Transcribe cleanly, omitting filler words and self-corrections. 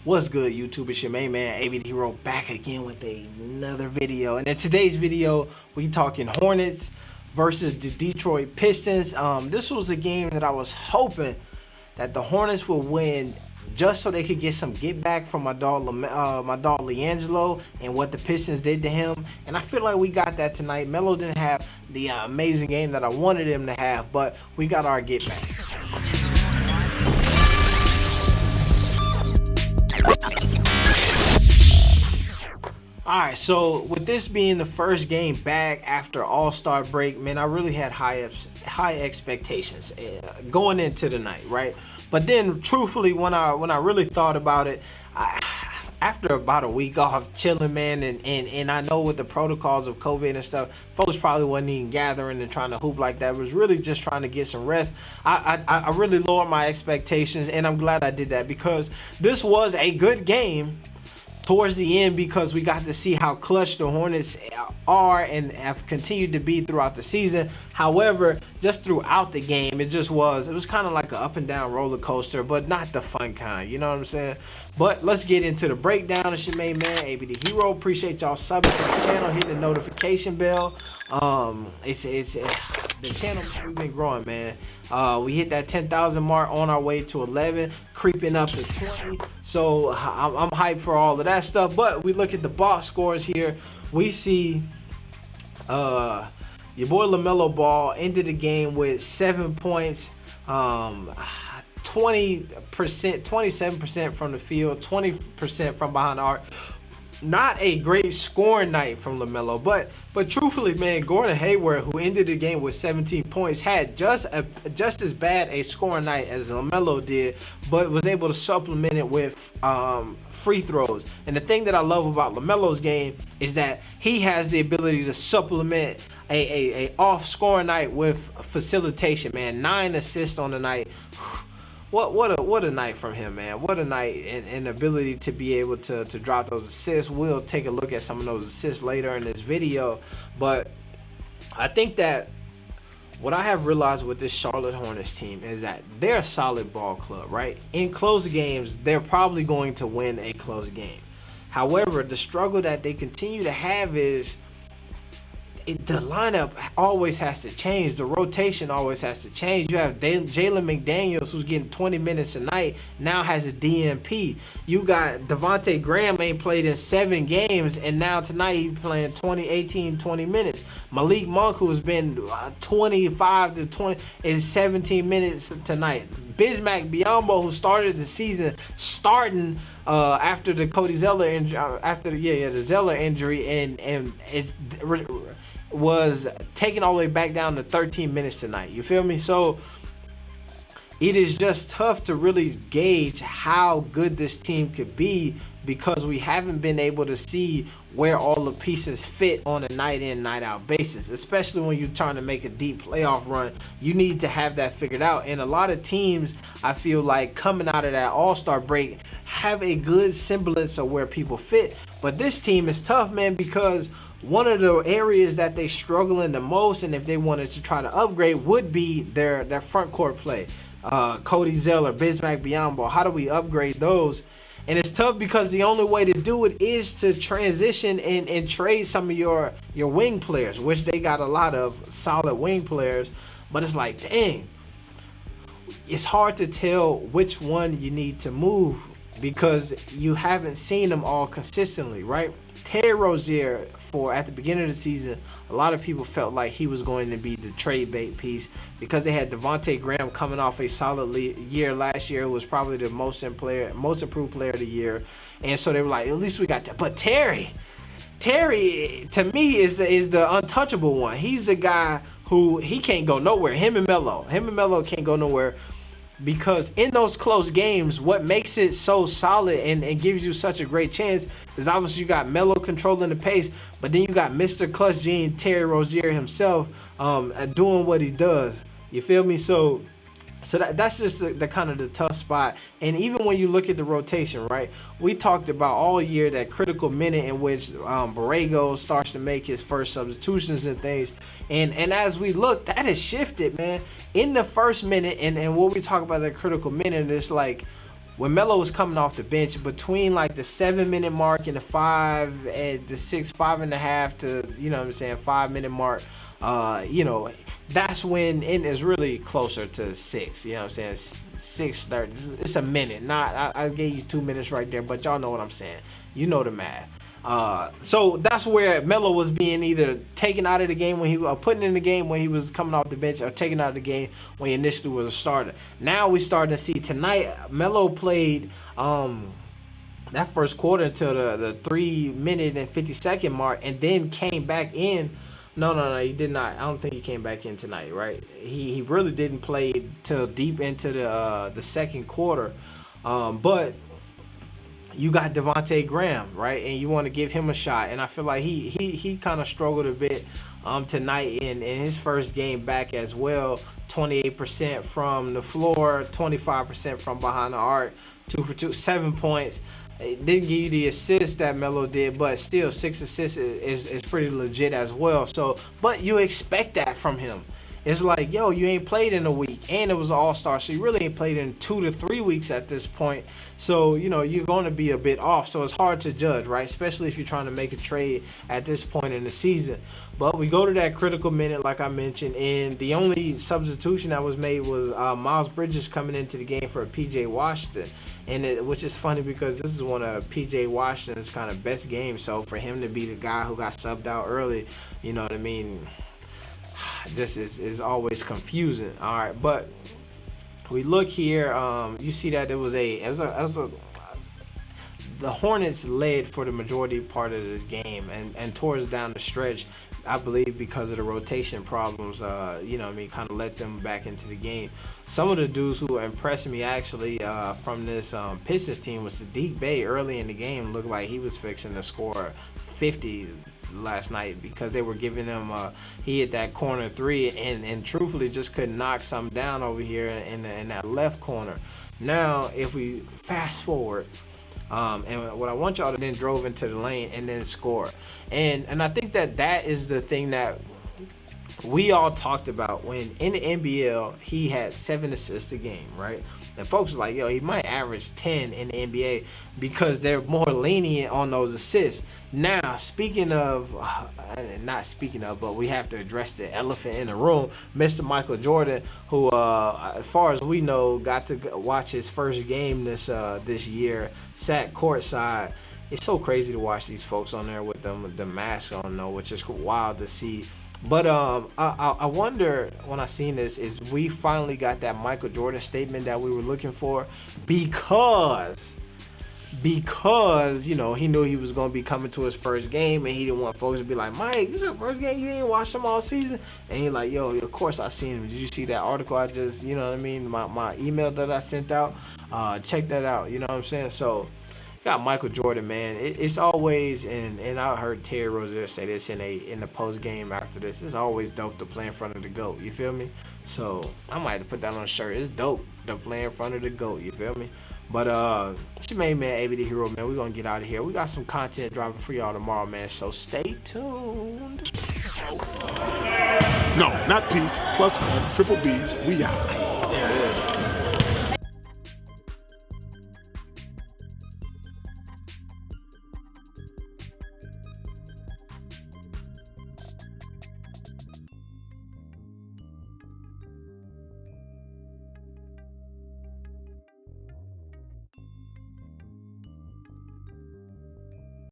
What's good, YouTube? It's your main man, AB the Hero, back again with another video. And in today's video, we talking Hornets versus the Detroit Pistons. This was a game that I was hoping that the Hornets would win, just so they could get some get back from my dog LaMelo and what the Pistons did to him. And I feel like we got that tonight. Melo didn't have the amazing game that I wanted him to have, but we got our get back. Alright, so with this being the first game back after All-Star break, man, I really had high expectations going into the night, right? But then, truthfully, when I really thought about it, after about a week off chilling, man, and I know with the protocols of COVID and stuff, folks probably wasn't even gathering and trying to hoop like that. It was really just trying to get some rest. I really lowered my expectations, and I'm glad I did that, because this was a good game towards the end, because we got to see how clutch the Hornets are and have continued to be throughout the season. However, just throughout the game, it was kind of like an up and down roller coaster, but not the fun kind, you know what I'm saying? But let's get into the breakdown. It's your main man, AB the Hero. Appreciate y'all subbing to the channel, hitting the notification bell. It's the channel, we've been growing, man. We hit that 10,000 mark, on our way to 11, creeping up to 20. So I'm hyped for all of that stuff. But we look at the box scores here. We see your boy LaMelo Ball ended the game with 7 points, 27% from the field, 20% from behind the arc. Not a great scoring night from LaMelo, but truthfully, man, Gordon Hayward, who ended the game with 17 points, had just as bad a scoring night as LaMelo did, but was able to supplement it with free throws. And the thing that I love about LaMelo's game is that he has the ability to supplement a off scoring night with facilitation, man. 9 assists on the night. What a night from him, man. What a night, and ability to be able to drop those assists. We'll take a look at some of those assists later in this video. But I think that what I have realized with this Charlotte Hornets team is that they're a solid ball club, right? In close games, they're probably going to win a close game. However, the struggle that they continue to have is the lineup always has to change. The rotation always has to change. You have Jalen McDaniels, who's getting 20 minutes a night, now has a DNP. You got Devontae Graham, ain't played in 7 games, and now tonight he's playing 20 minutes. Malik Monk, who's been 25 to 20, is 17 minutes tonight. Bismack Biyombo, who started the season starting after the Cody Zeller injury, the Zeller injury, and it's was taken all the way back down to 13 minutes tonight. You feel me? So it is just tough to really gauge how good this team could be, because we haven't been able to see where all the pieces fit on a night in, night out basis. Especially when you're trying to make a deep playoff run, you need to have that figured out. And a lot of teams, I feel like, coming out of that All-Star break have a good semblance of where people fit. But this team is tough, man, because one of the areas that they struggle in the most, and if they wanted to try to upgrade, would be their front court play. Cody Zeller, Bismack Biyombo, how do we upgrade those? And it's tough, because the only way to do it is to transition and trade some of your wing players, which they got a lot of solid wing players. But it's like, dang, it's hard to tell which one you need to move, because you haven't seen them all consistently, right? Terry Rozier, at the beginning of the season, a lot of people felt like he was going to be the trade bait piece, because they had Devontae Graham coming off a solid year last year, who was probably the most improved player of the year. And so they were like, at least we got that. But Terry to me is the untouchable one. He's the guy who, he can't go nowhere. Him and Melo can't go nowhere, because in those close games, what makes it so solid and gives you such a great chance is obviously you got Melo controlling the pace, but then you got Mr. Clutch Gene, Terry Rozier himself, doing what he does. You feel me? So that's just the kind of the tough spot. And even when you look at the rotation, right? We talked about all year that critical minute in which Borrego starts to make his first substitutions and things. And as we look, that has shifted, man. In the first minute, and what we talk about that critical minute, it's like when Melo was coming off the bench, between like the 7-minute mark and the 5.5 to 5-minute mark, that's when it is really closer to 6. You know what I'm saying? 6:30. It's a minute. Not I gave you 2 minutes right there, but y'all know what I'm saying. You know the math. So that's where Melo was being either taken out of the game when he was putting in the game when he was coming off the bench, or taken out of the game when he initially was a starter. Now we starting to see tonight Melo played that first quarter until the 3-minute and 50-second mark, and then came back in. No, he did not. I don't think he came back in tonight, right? He really didn't play till deep into the second quarter, but you got Devontae Graham, right? And you want to give him a shot. And I feel like he kind of struggled a bit tonight in his first game back as well. 28% from the floor, 25% from behind the arc, 2 for 2, 7 points. It didn't give you the assist that Melo did, but still 6 assists is pretty legit as well. So, but you expect that from him. It's like, yo, you ain't played in a week, and it was an all-star, so you really ain't played in 2 to 3 weeks at this point. So, you're going to be a bit off, so it's hard to judge, right? Especially if you're trying to make a trade at this point in the season. But we go to that critical minute, like I mentioned, and the only substitution that was made was Miles Bridges coming into the game for P.J. Washington, which is funny because this is one of P.J. Washington's kind of best games. So for him to be the guy who got subbed out early, you know what I mean? This is always confusing. All right, but we look here. You see that the Hornets led for the majority part of this game, and towards down the stretch, I believe because of the rotation problems, kind of let them back into the game. Some of the dudes who impressed me actually from this Pistons team was Sadiq Bey. Early in the game, looked like he was fixing to score 50 last night, because they were giving him he hit that corner 3 and truthfully just couldn't knock some down over here in that left corner. Now if we fast forward, and what I want y'all to then drove into the lane and then score, and I think that is the thing that we all talked about when in the NBL he had 7 assists a game, right? And folks are like, yo, he might average 10 in the NBA because they're more lenient on those assists. Now, but we have to address the elephant in the room. Mr. Michael Jordan, who, as far as we know, got to watch his first game this year, sat courtside. It's so crazy to watch these folks on there with the mask on, though, which is wild to see. But I wonder, when I seen this, is we finally got that Michael Jordan statement that we were looking for, because he knew he was going to be coming to his first game, and he didn't want folks to be like, Mike, this is your first game, you ain't watched him all season. And he like, yo, of course I seen him. Did you see that article I just, you know what I mean, my email that I sent out? Check that out, you know what I'm saying? So got Michael Jordan, man. It's always, and I heard Terry Rozier say this in the post game after this, it's always dope to play in front of the GOAT, you feel me? So I might have to put that on a shirt. It's dope to play in front of the GOAT, you feel me? But it's your main man, AB the Hero, man. We're gonna get out of here. We got some content dropping for y'all tomorrow, man, so stay tuned. No, not Peace, plus one, triple B's, we out.